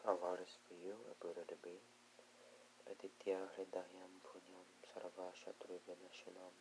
A lotus for you, a Buddha to be. Aditya Hridayam Punyam Sarva Shatru Vinashanam.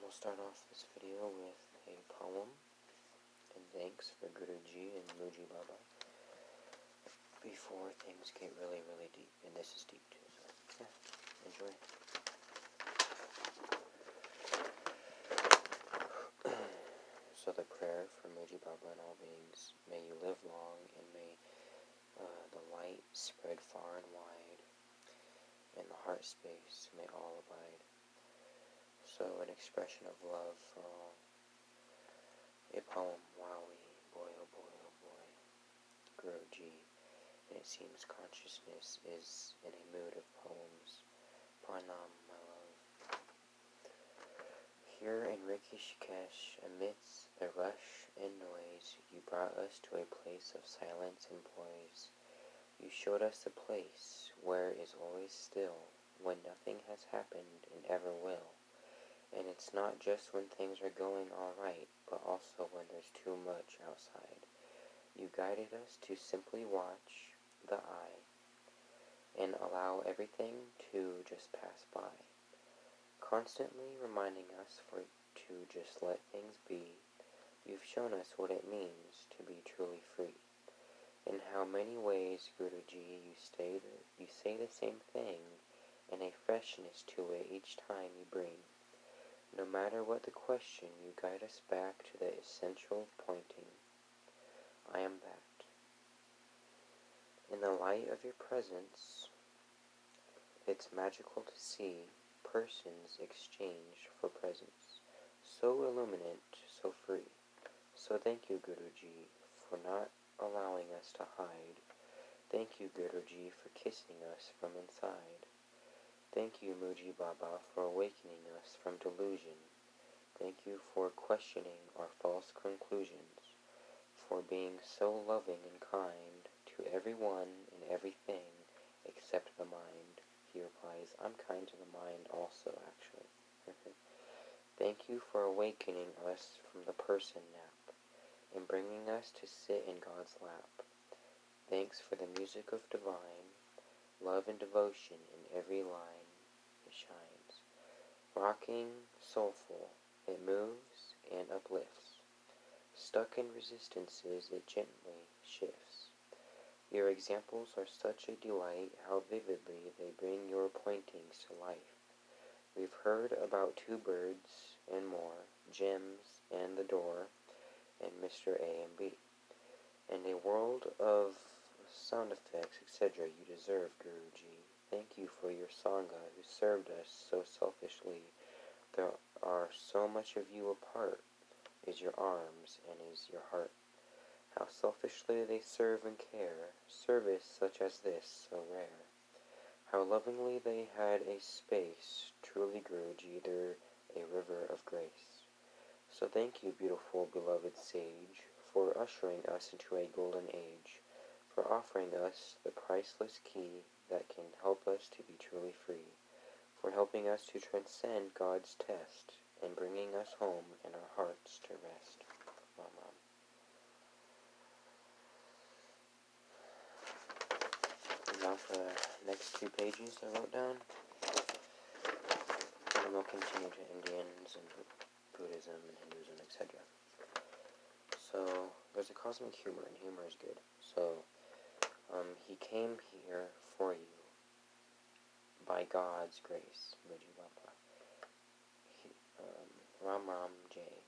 We'll start off this video with a poem and thanks for Guruji and Muji Baba before things get really, really deep. And this is deep too, so yeah, enjoy. So the prayer for Muji Baba and all beings: may you live long and may the light spread far and wide, and the heart space may all abide. So an expression of love for all. A poem, wowie, boy oh boy oh boy, Guruji, and it seems consciousness is in a mood of poems. Pranam, my love. Here in Rishikesh, amidst the rush and noise, you brought us to a place of silence and poise. You showed us a place where is always still, when nothing has happened and ever will. And it's not just when things are going all right, but also when there's too much outside. You guided us to simply watch the eye and allow everything to just pass by, constantly reminding us to just let things be. You've shown us what it means to be truly free. In how many ways, Guruji, you say the same thing, and a freshness to it each time you bring. No matter what the question, you guide us back to the essential pointing. I am that. In the light of your presence, it's magical to see persons exchange for presents. So illuminate, so free. So thank you, Guruji, for not allowing us to hide. Thank you, Guruji, for kissing us from inside. Thank you, Muji Baba, for awakening us from delusion. Thank you for questioning our false conclusions, for being so loving and kind to everyone and everything except the mind. He replies, I'm kind to the mind also, actually. Thank you for awakening us from the person nap and bringing us to sit in God's lap. Thanks for the music of divine love and devotion in every line. It shines, rocking, soulful, it moves and uplifts. Stuck in resistances, it gently shifts. Your examples are such a delight, how vividly they bring your pointings to life. We've heard about two birds and more, gems and the door, and Mr. A and B, and a world of sound effects, etc. You deserve, Guruji. Thank you for your Sangha who served us so selfishly. There are so much of you apart, is your arms and is your heart. How selfishly they serve and care, service such as this, so rare. How lovingly they had a space, truly Guruji, they're a river of grace. So thank you, beautiful, beloved sage, for ushering us into a golden age, for offering us the priceless key that can help us to be truly free, for helping us to transcend God's test and bringing us home in our hearts to rest. Mama. Now for the next 2 pages I wrote down, and we'll continue to Indians and Buddhism and Hinduism, etc. So there's a cosmic humor, and humor is good. So he came here for you by God's grace, Muji Baba. Ram Ram Jai,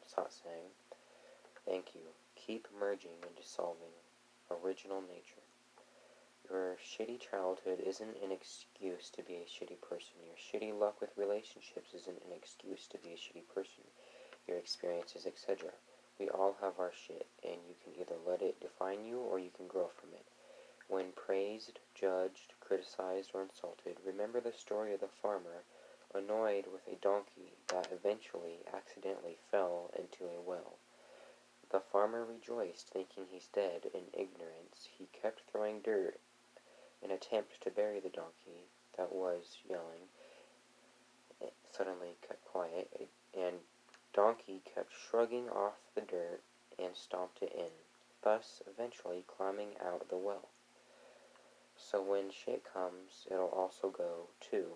Satsang. Thank you. Keep merging and dissolving original nature. Your shitty childhood isn't an excuse to be a shitty person. Your shitty luck with relationships isn't an excuse to be a shitty person. Your experiences, etc. We all have our shit, and you can either let it define you or you can grow from it. When praised, judged, criticized, or insulted, remember the story of the farmer annoyed with a donkey that eventually accidentally fell into a well. The farmer rejoiced, thinking he's dead. In ignorance, he kept throwing dirt in attempt to bury the donkey that was yelling. It suddenly kept quiet, and donkey kept shrugging off the dirt and stomped it in, thus eventually climbing out the well. So when shit comes, it'll also go, too,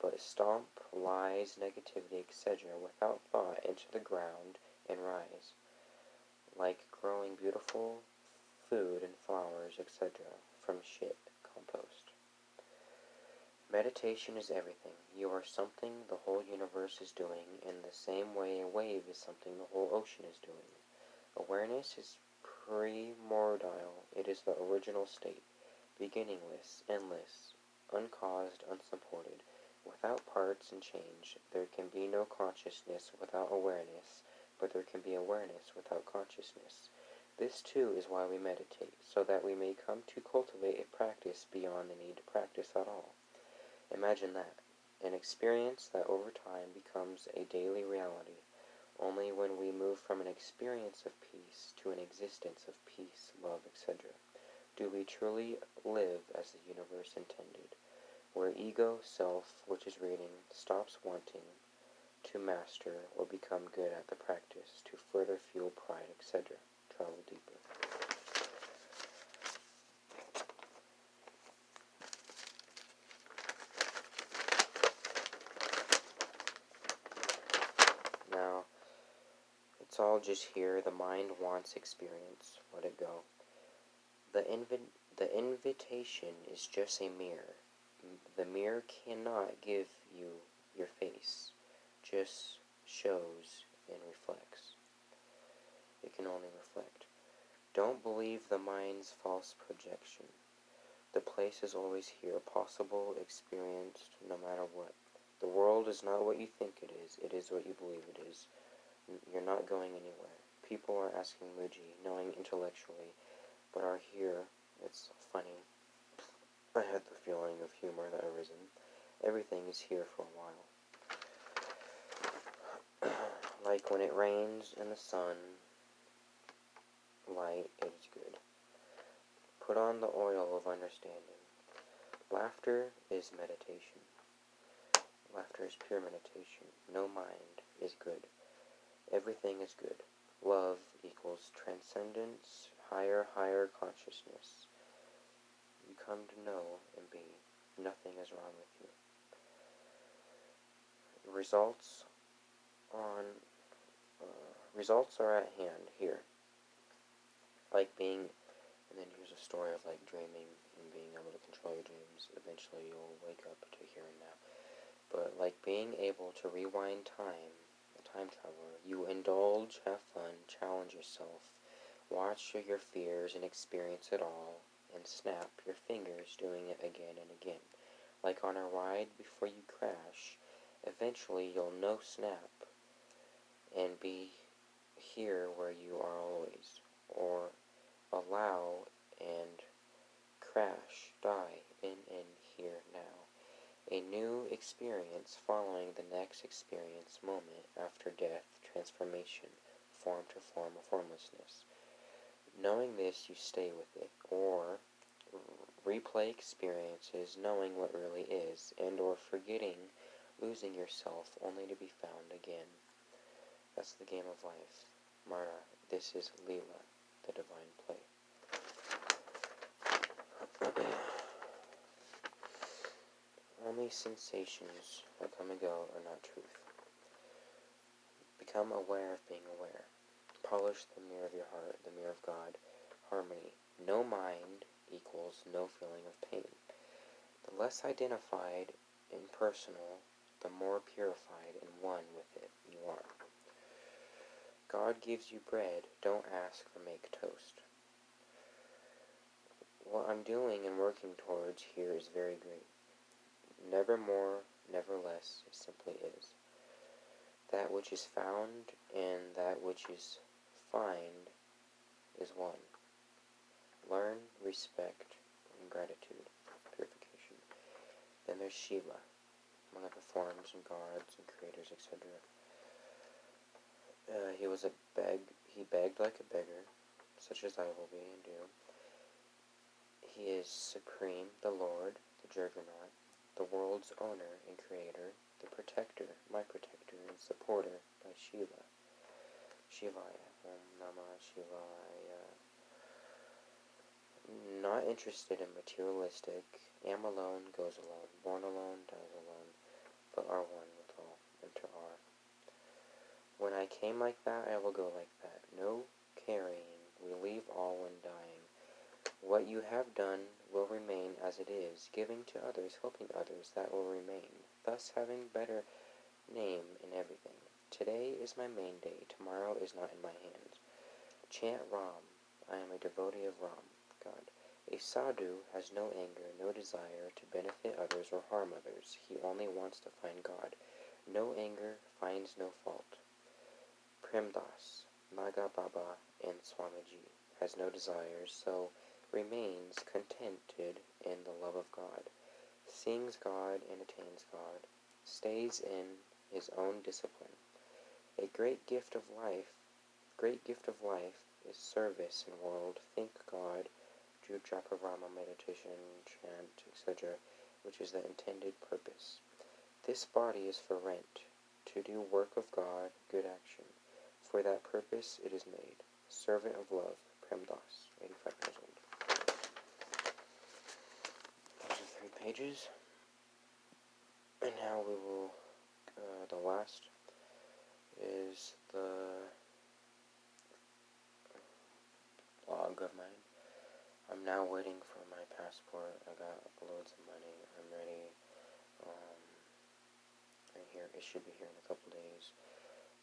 but stomp lies, negativity, etc. without thought into the ground and rise, like growing beautiful food and flowers, etc. from shit compost. Meditation is everything. You are something the whole universe is doing in the same way a wave is something the whole ocean is doing. Awareness is primordial. It is the original state, beginningless, endless, uncaused, unsupported. Without parts and change, there can be no consciousness without awareness, but there can be awareness without consciousness. This too is why we meditate, so that we may come to cultivate a practice beyond the need to practice at all. Imagine that, an experience that over time becomes a daily reality. Only when we move from an experience of peace to an existence of peace, love, etc., do we truly live as the universe intended, where ego, self, which is reading, stops wanting to master or become good at the practice, to further fuel pride, etc., travel deeper. Now, it's all just here. The mind wants experience. Let it go. The invitation is just a mirror. The mirror cannot give you your face, just shows and reflects. It can only reflect. Don't believe the mind's false projection. The place is always here, possible, experienced, no matter what. The world is not what you think it is what you believe it is. You're not going anywhere. People are asking Muji, knowing intellectually, but are here. It's funny. I had the feeling of humor that arisen. Everything is here for a while. Like when it rains in the sun, light, it is good. Put on the oil of understanding. Laughter is meditation. Laughter is pure meditation. No mind is good. Everything is good. Love equals transcendence, higher consciousness. You come to know and be. Nothing is wrong with you. Results are at hand here. Like being, and then here's a story of like dreaming and being able to control your dreams. Eventually you'll wake up to hearing that. But like being able to rewind time, a time traveler, you indulge, have fun, challenge yourself, watch your fears and experience it all, and snap your fingers doing it again and again. Like on a ride before you crash, eventually you'll no snap and be here where you are always, or allow and crash, die in here now. A new experience following the next experience moment after death, transformation, form to form of formlessness. Knowing this, you stay with it, or replay experiences knowing what really is, and or forgetting, losing yourself only to be found again. That's the game of life. Mara, this is Leela, the divine play. Only sensations that come and go are not truth. Become aware of being aware. Polish the mirror of your heart, the mirror of God. Harmony. No mind equals no feeling of pain. The less identified and personal, the more purified and one with it you are. God gives you bread, don't ask or make toast. What I'm doing and working towards here is very great. Never more, never less, it simply is. That which is found and that which is find is one. Learn, respect, and gratitude, purification. Then there's Shiva, one of the forms and gods and creators, etc. He begged like a beggar, such as I will be and do. He is supreme, the Lord, the Juggernaut, the world's owner and creator, the protector, my protector and supporter by Shiva. Shivaya. Om Namah Shivaya. Not interested in materialistic. Am alone, goes alone. Born alone, dies alone. But are one with all. Enter R. When I came like that, I will go like that. No carrying. We leave all when dying. What you have done will remain as it is. Giving to others, helping others, that will remain. Thus having better name in everything. Today is my main day. Tomorrow is not in my hands. Chant Ram. I am a devotee of Ram, God. A sadhu has no anger, no desire to benefit others or harm others. He only wants to find God. No anger, finds no fault. Premdas, Naga Baba, and Swamiji has no desires, so remains contented in the love of God. Sings God and attains God. Stays in his own discipline. A great gift of life is service in world. Think God, do Japarama meditation, chant, etc., which is the intended purpose. This body is for rent, to do work of God, good action. For that purpose it is made. Servant of love, Premdas, 85 years old. Those are 3 pages. And now we will, the last is the blog of mine. I'm now waiting for my passport. I got loads of money. I'm ready. Right here. It should be here in a couple days.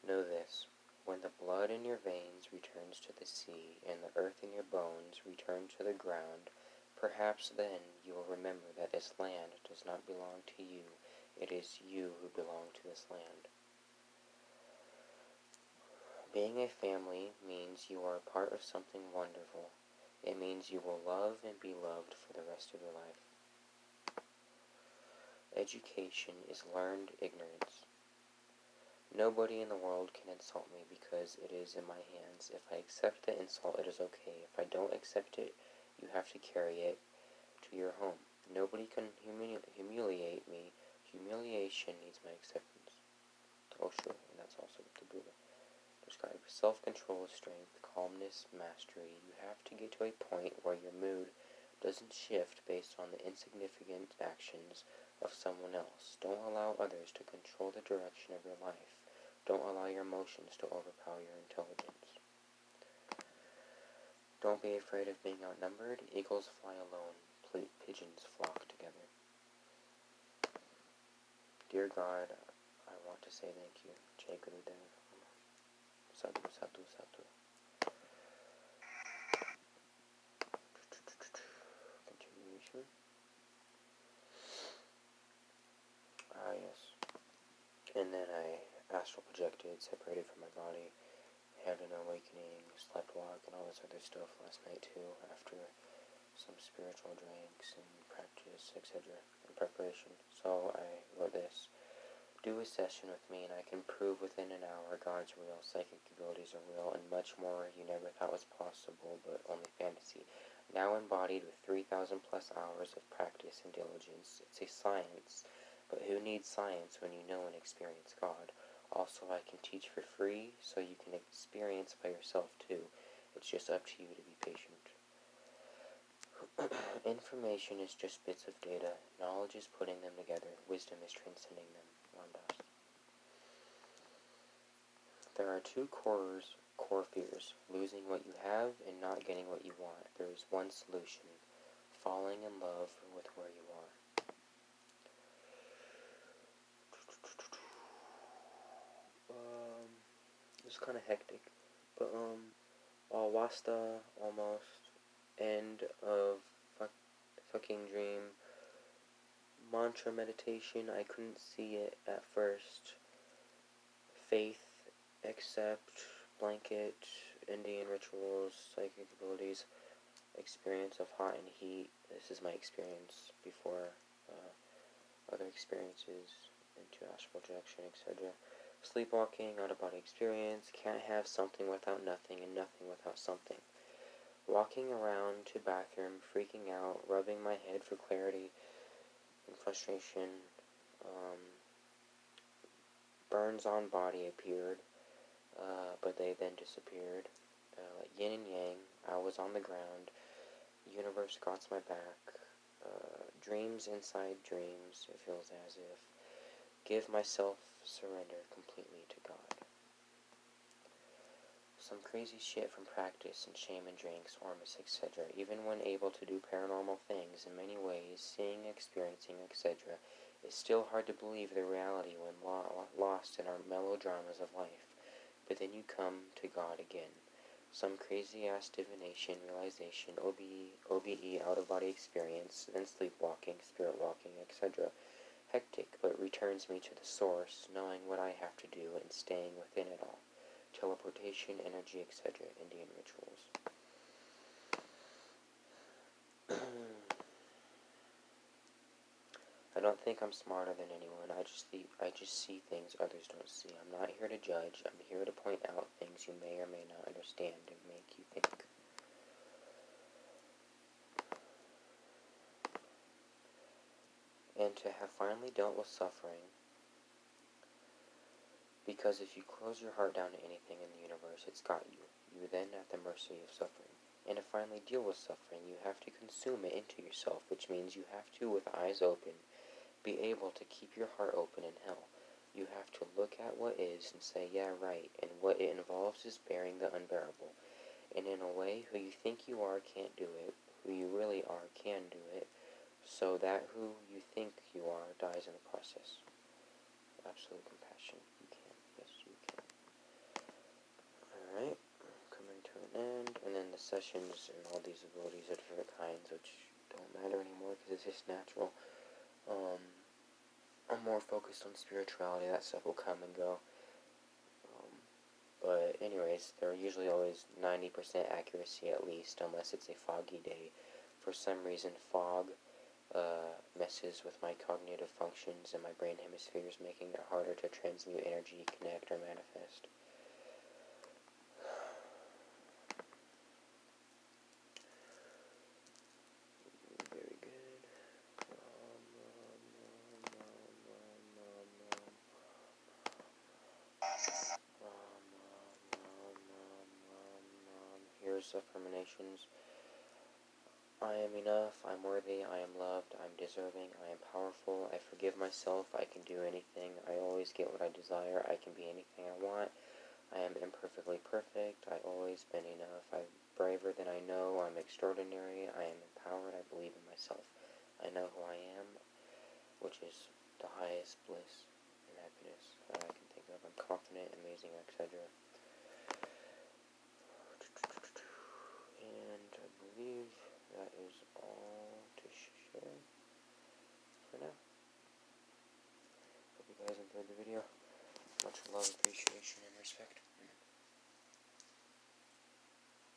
Know this. When the blood in your veins returns to the sea, and the earth in your bones return to the ground, perhaps then you will remember that this land does not belong to you. It is you who belong to this land. Being a family means you are a part of something wonderful. It means you will love and be loved for the rest of your life. Education is learned ignorance. Nobody in the world can insult me because it is in my hands. If I accept the insult, it is okay. If I don't accept it, you have to carry it to your home. Nobody can humiliate me. Humiliation needs my acceptance. Osho, and that's also what the Buddha described. Self-control is strength, calmness, mastery. You have to get to a point where your mood doesn't shift based on the insignificant actions of someone else. Don't allow others to control the direction of your life. Don't allow your emotions to overpower your intelligence. Don't be afraid of being outnumbered. Eagles fly alone. Pigeons flock together. Dear God, I want to say thank you. Jai Gurudev. Sadhu, sadhu, sadhu. Continuation. Yes. And then I astral projected, separated from my body, had an awakening, slept walk, and all this other stuff last night too, after some spiritual drinks and practice, etc. in preparation. So I wrote this. Do a session with me and I can prove within an hour God's real, psychic abilities are real, and much more you never thought was possible, but only fantasy. Now embodied with 3,000 plus hours of practice and diligence. It's a science, but who needs science when you know and experience God? Also, I can teach for free, so you can experience by yourself too. It's just up to you to be patient. Information is just bits of data. Knowledge is putting them together. Wisdom is transcending them. Ramdas. There are 2 core fears. Losing what you have and not getting what you want. There is one solution. Falling in love with where you are. It's kind of hectic, but Wasta almost end of fucking dream. Mantra meditation, I couldn't see it at first. Faith, accept, blanket, Indian rituals, psychic abilities, experience of hot and heat. This is my experience before other experiences into astral projection, etc. Sleepwalking, out-of-body experience, can't have something without nothing and nothing without something. Walking around to bathroom, freaking out, rubbing my head for clarity and frustration. Burns on body appeared. but they then disappeared. Like yin and yang, I was on the ground, universe got my back, dreams inside dreams, it feels as if, give myself surrender completely to God. Some crazy shit from practice and shaman drinks, ormus, etc. Even when able to do paranormal things in many ways, seeing, experiencing, etc., it's still hard to believe the reality when lost in our melodramas of life. But then you come to God again. Some crazy-ass divination, realization, OBE, out-of-body experience, then sleepwalking, spirit walking, etc. Hectic, but returns me to the source, knowing what I have to do and staying within it all. Teleportation, energy, etc. Indian rituals. I don't think I'm smarter than anyone. I just see things others don't see. I'm not here to judge. I'm here to point out things you may or may not understand and make you think. And to have finally dealt with suffering, because if you close your heart down to anything in the universe, it's got you. You are then at the mercy of suffering. And to finally deal with suffering, you have to consume it into yourself, which means you have to, with eyes open, be able to keep your heart open in hell. You have to look at what is and say, yeah, right, and what it involves is bearing the unbearable. And in a way, who you think you are can't do it, who you really are can do it, so that who you think you are dies in the process. Absolute compassion. You can. Yes, you can. Alright, coming to an end, and then the sessions and all these abilities are different kinds, which don't matter anymore because it's just natural. I'm more focused on spirituality. That stuff will come and go. But anyways, they're usually always 90% accuracy at least, unless it's a foggy day. For some reason, fog messes with my cognitive functions and my brain hemispheres, making it harder to transmute energy, connect, or manifest. Very good. Here's affirmations. I am enough, I'm worthy, I am loved, I'm deserving, I am powerful, I forgive myself, I can do anything, I always get what I desire, I can be anything I want, I am imperfectly perfect, I've always been enough, I'm braver than I know, I'm extraordinary, I am empowered, I believe in myself, I know who I am, which is the highest bliss and happiness that I can think of. I'm confident, amazing, etc. And I believe that is all to share for now. Hope you guys enjoyed the video. Much love, appreciation, and respect.